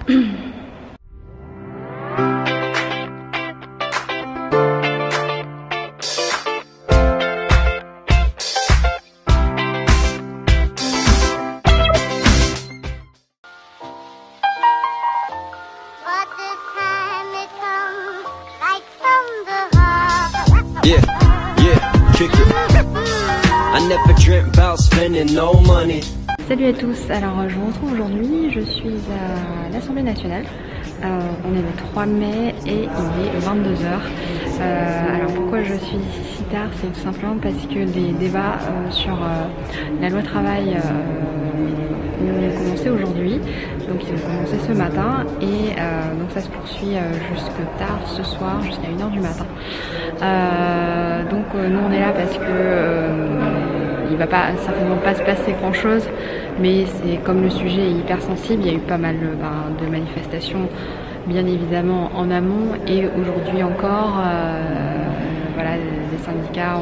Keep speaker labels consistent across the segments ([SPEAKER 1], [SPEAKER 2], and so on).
[SPEAKER 1] Yeah, yeah, kick it. I never dreamt about spending no money.
[SPEAKER 2] Salut à tous, alors je vous retrouve aujourd'hui, je suis à l'Assemblée nationale, on est le 3 mai et il est 22h. Alors pourquoi je suis si tard, c'est tout simplement parce que les débats sur la loi travail ont commencé aujourd'hui, donc ils ont commencé ce matin et donc ça se poursuit jusque tard ce soir, jusqu'à 1h du matin. Donc nous on est là parce que il va certainement pas se passer grand chose, mais c'est comme le sujet est hyper sensible, il y a eu pas mal de manifestations bien évidemment en amont et aujourd'hui encore voilà, les syndicats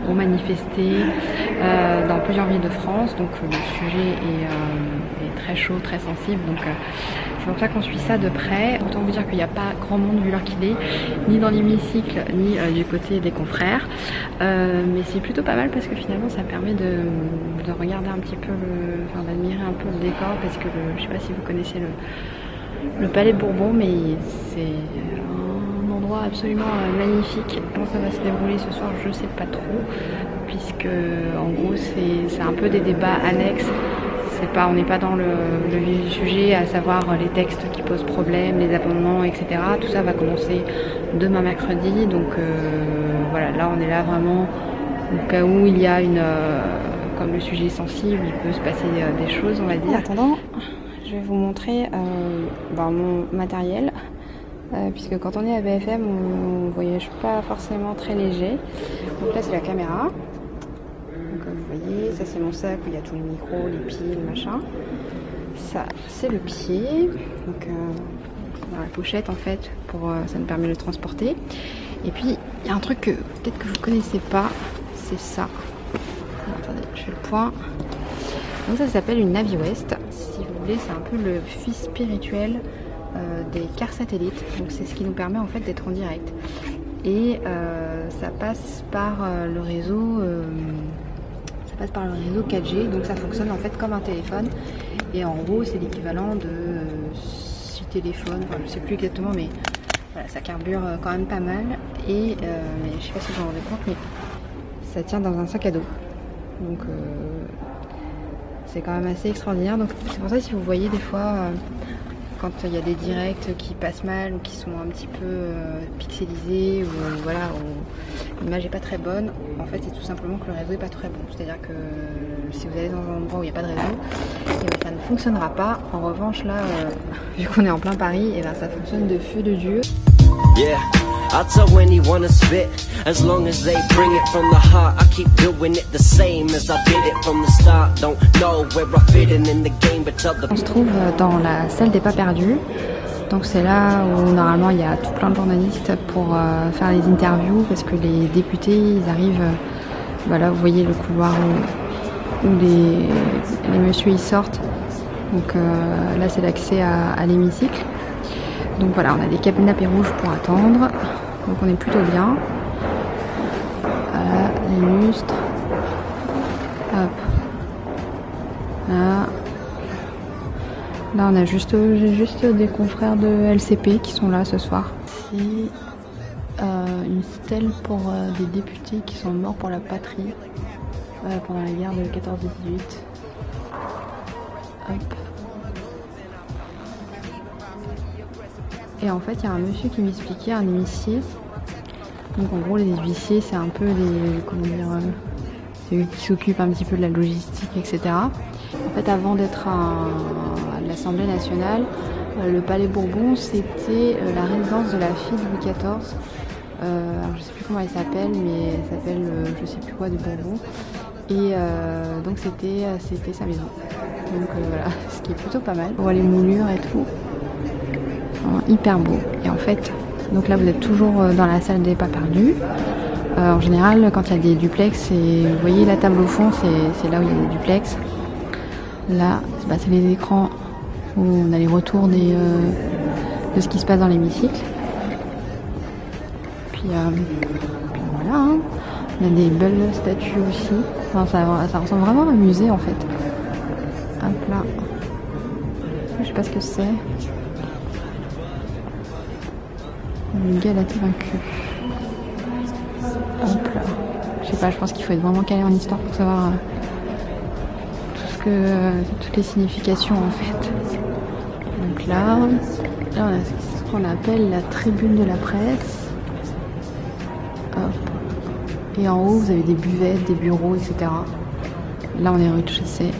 [SPEAKER 2] ont manifesté dans plusieurs villes de France, donc le sujet est très chaud, très sensible, donc c'est pour ça qu'on suit ça de près. Autant vous dire qu'il n'y a pas grand monde vu l'heure qu'il est, ni dans l'hémicycle, ni du côté des confrères. Mais c'est plutôt pas mal parce que finalement ça permet de regarder un petit peu, d'admirer un peu le décor parce que je sais pas si vous connaissez le Palais Bourbon, mais c'est un endroit absolument magnifique. Comment ça va se dérouler ce soir, je sais pas trop, puisque en gros c'est un peu des débats annexes. On n'est pas dans le vif du sujet, à savoir les textes qui posent problème, les amendements, etc. Tout ça va commencer demain mercredi, donc voilà, là on est là vraiment au cas où il y a comme le sujet est sensible, il peut se passer des choses, on va dire. En attendant, je vais vous montrer mon matériel, puisque quand on est à BFM, on ne voyage pas forcément très léger. Donc là c'est la caméra. Comme vous voyez, ça c'est mon sac où il y a tous les micros, les piles, machin. Ça c'est le pied, donc dans la pochette en fait, ça nous permet de le transporter. Et puis il y a un truc que peut-être que vous connaissez pas, c'est ça. Alors, attendez, je fais le point. Donc ça s'appelle une NaviWest. Si vous voulez, c'est un peu le fils spirituel des cars satellites. Donc c'est ce qui nous permet en fait d'être en direct. Et ça passe par le réseau. Par le réseau 4G, donc ça fonctionne en fait comme un téléphone et en gros c'est l'équivalent de 6 téléphones, enfin, je sais plus exactement, mais voilà, ça carbure quand même pas mal et mais je sais pas si vous en rendez compte, mais ça tient dans un sac à dos, donc c'est quand même assez extraordinaire. Donc c'est pour ça que si vous voyez des fois quand il y a des directs qui passent mal ou qui sont un petit peu pixelisés ou voilà, où l'image n'est pas très bonne, en fait c'est tout simplement que le réseau n'est pas très bon. C'est-à-dire que si vous allez dans un endroit où il n'y a pas de réseau, ça ne fonctionnera pas. En revanche là, vu qu'on est en plein Paris, et ça fonctionne de feu de Dieu.
[SPEAKER 1] Yeah. I'll tell anyone to spit, as long as they bring it from the heart. I keep doing it the same as I did it from the start. Don't know where I fit in the game, but tell the...
[SPEAKER 2] On se trouve dans la salle des pas perdus. Donc c'est là où normalement il y a tout plein de journalistes pour faire les interviews, parce que les députés ils arrivent, voilà, vous voyez le couloir où les messieurs ils sortent. Donc là c'est l'accès à l'hémicycle. Donc voilà, on a des canapés rouges pour attendre, donc on est plutôt bien. Voilà, les lustres. Hop. Là on a juste des confrères de LCP qui sont là ce soir. Ici, une stèle pour des députés qui sont morts pour la patrie pendant la guerre de 14-18. Hop. Et en fait, il y a un monsieur qui m'expliquait, un huissier. Donc en gros, les huissiers, c'est un peu c'est eux qui s'occupent un petit peu de la logistique, etc. En fait, avant d'être à l'Assemblée nationale, le Palais Bourbon, c'était la résidence de la fille de Louis XIV. Alors je sais plus comment elle s'appelle, mais elle s'appelle je sais plus quoi du Bourbon. Et donc c'était sa maison. Donc voilà, ce qui est plutôt pas mal. On voit les moulures et tout. Hyper beau. Et en fait, donc là vous êtes toujours dans la salle des pas perdus. En général, quand il y a des duplex, vous voyez la table au fond, c'est là où il y a des duplex. Là, c'est les écrans où on a les retours de ce qui se passe dans l'hémicycle. Puis voilà, hein. On a des belles statues aussi. Enfin, ça ressemble vraiment à un musée en fait. Hop là. Je sais pas ce que c'est. Une Galate vaincue. Hop là. Je sais pas, je pense qu'il faut être vraiment calé en histoire pour savoir toutes les significations en fait. Donc là on a ce qu'on appelle la tribune de la presse. Hop. Et en haut vous avez des buvettes, des bureaux, etc. Là on est rez-de-chaussée.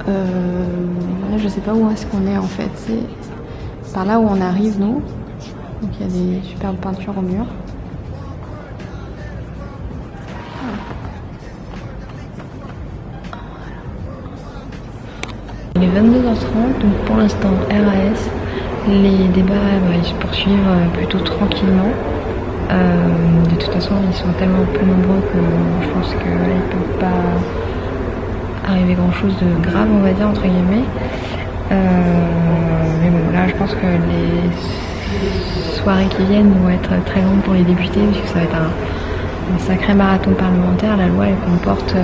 [SPEAKER 2] Là je sais pas où est-ce qu'on est en fait. C'est par là où on arrive nous. Donc il y a des superbes peintures au mur. Il est 22h30, donc pour l'instant RAS. Les débats ils se poursuivent plutôt tranquillement. De toute façon ils sont tellement peu nombreux que je pense qu'ils ne peuvent pas arriver grand chose de grave, on va dire, entre guillemets. Mais bon, là je pense que les soirées qui viennent vont être très longues pour les députés, puisque ça va être un sacré marathon parlementaire. La loi elle comporte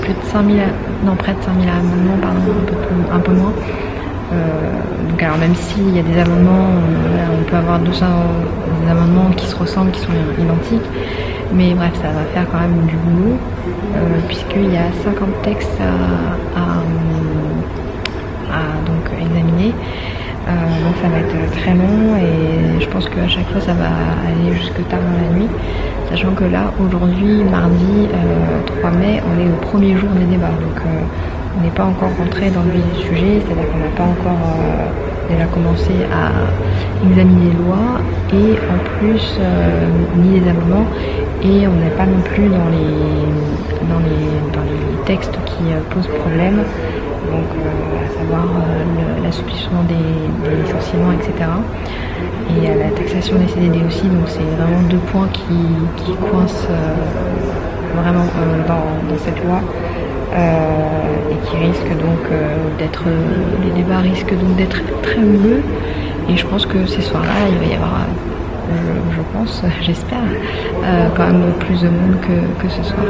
[SPEAKER 2] près de 5000 amendements, pardon, un peu moins. Donc alors même s'il y a des amendements, on peut avoir 200 amendements qui se ressemblent, qui sont identiques, mais bref, ça va faire quand même du boulot, puisqu'il y a 50 textes à donc examiner. Donc ça va être très long et je pense qu'à chaque fois ça va aller jusque tard dans la nuit, sachant que là aujourd'hui, mardi 3 mai, on est au premier jour des débats, donc on n'est pas encore rentré dans le vif du sujet, c'est-à-dire qu'on n'a pas encore déjà commencé à examiner les lois et en plus ni les amendements, et on n'est pas non plus dans les textes qui posent problème, donc à savoir l'assouplissement des licenciements, etc. Et la taxation des CDD aussi, donc c'est vraiment deux points qui coincent vraiment dans cette loi. Et qui risque donc les débats risquent donc d'être très houleux, et je pense que ces soirs-là il va y avoir, je pense, j'espère, quand même plus de monde que ce soir.